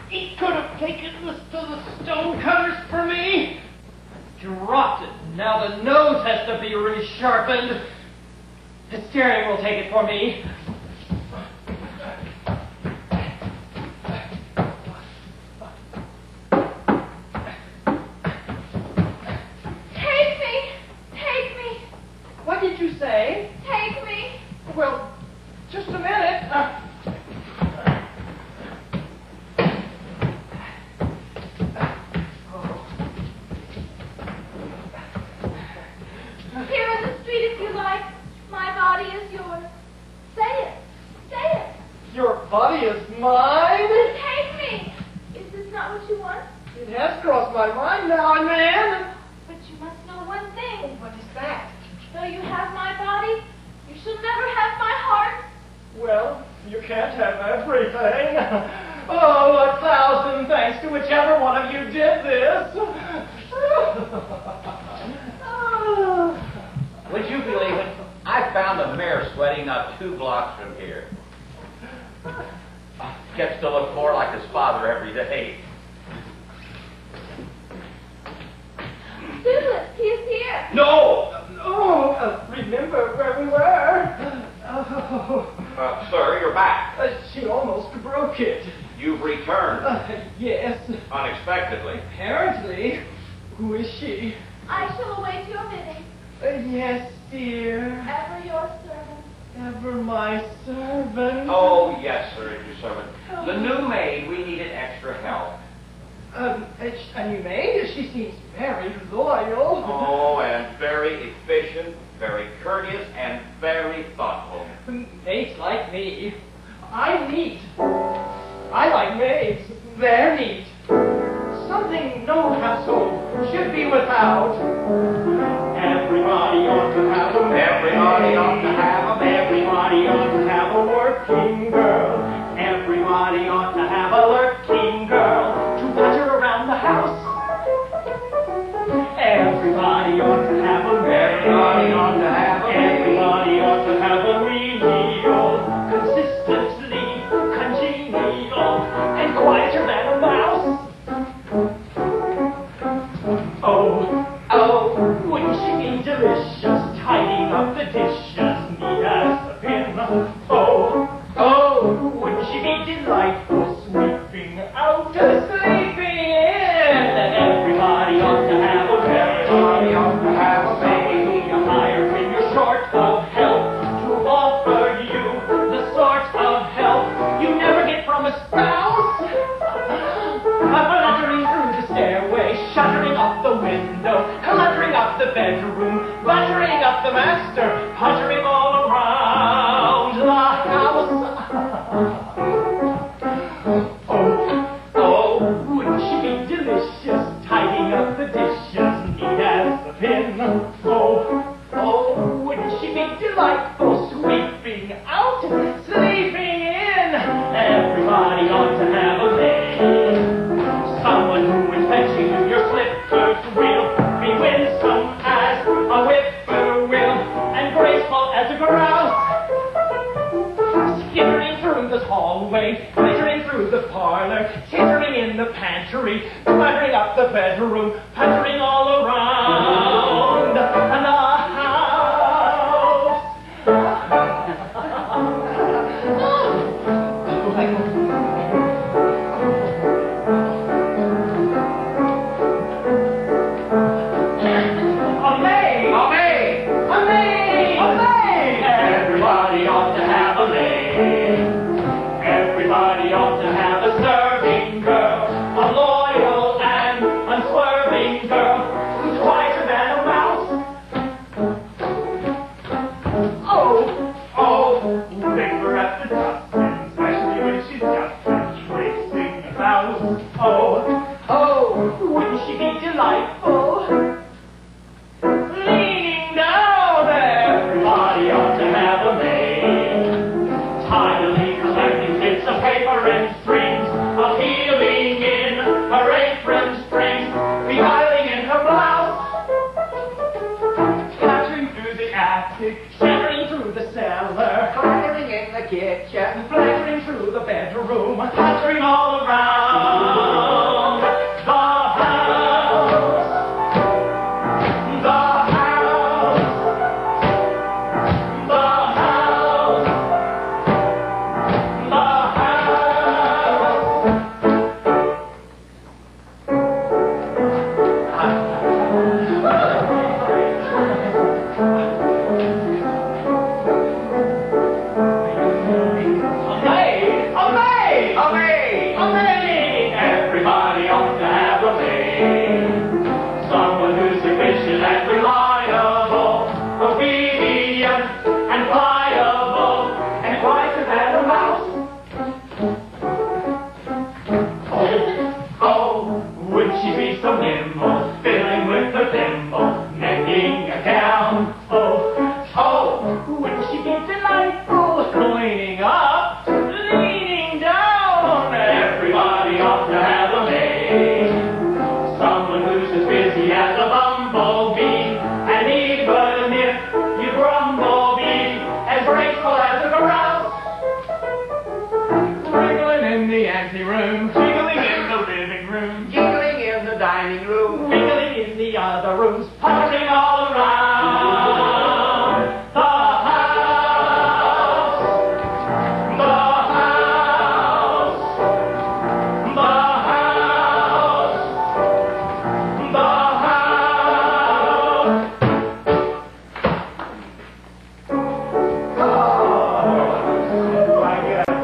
He could have taken this to the stonecutters for me. Dropped it. Now the nose has to be resharpened. The steering will take it for me. Take me. Take me. What did you say? Take me. Well, just a minute. Here in the street if you like. My body is yours. Say it. Say it. Your body is mine? Take me. Is this not what you want? It has crossed my mind now and then. But you must know one thing. What is that? Though you have my body, you shall never have my heart. Well, you can't have everything. Oh, 1,000 thanks to whichever one of you did this. Would you believe it? I found a mare sweating not 2 blocks from here. Gets to look more like his father every day. Susan, he is here. No! Oh, remember where we were? Oh. Sir, you're back. She almost broke it. You've returned. Yes. Unexpectedly. Apparently. Who is she? I shall await your bidding. Yes, dear. Ever your servant. Ever my servant. Oh, yes, sir, it's your servant. The new maid, we needed extra help. A new maid? She seems very loyal. Oh, and very efficient, very courteous, and very thoughtful. Maids like me. I'm neat. I like maids. They're neat. Something no household should be without. Everybody ought to have a maid. Everybody ought to have a maid. Everybody ought to have a working girl. Everybody ought to have a lurking girl to putter around the house. Everybody ought to have a maid. Everybody ought to have a maid. Everybody ought to have a menial, consistently congenial, and quieter than a mouse. Oh, wouldn't she be delicious, tidying up the dishes, neat as a pin? Oh, wouldn't she be delightful, sweeping out, sleeping in? And everybody ought to have a maid. Everybody ought to have a maid. Whom you hire when you're short of help, to offer you the sort of help you never get from a spouse. Fluttering through the stairway, shuttering up the window, cluttering up the bedroom, buttering up the master, puttering all around the house. Oh, wouldn't she be delicious, tidying up the dishes, neat as a pin? Oh, wouldn't she be delightful, sweeping out, sleeping in? Everybody ought to have a maid. Someone who is fetching your slippers will be winsome as a whippoorwill and graceful as a grouse. Skittering through the hallway, glittering through the parlor, tittering in the pantry, cluttering up the bedroom, puttering all around the house. Everybody ought to have a maid. Everybody ought to have a serving girl, a loyal and unswerving girl who's quieter than a mouse. Oh, linger at the dustbin, especially when she's just tracing about. Oh, wouldn't she be delightful? Leaning down there. Everybody ought to have a maid. Tidily collecting bits of paper and strings, appealing in her apron strings, beguiling in her blouse, clattering through the attic, shattering through the cellar, clattering in the kitchen, flattering through the bedroom, clattering all around. we ought to have a maid. Someone who's as busy as a bumblebee, and even if you grumble, be as graceful as a grouse. Wriggling in the anteroom, jiggling in the living room, Giggling in the dining room. wiggling in the other rooms, puttering all around the house. The house. The house. The house. Oh, my God.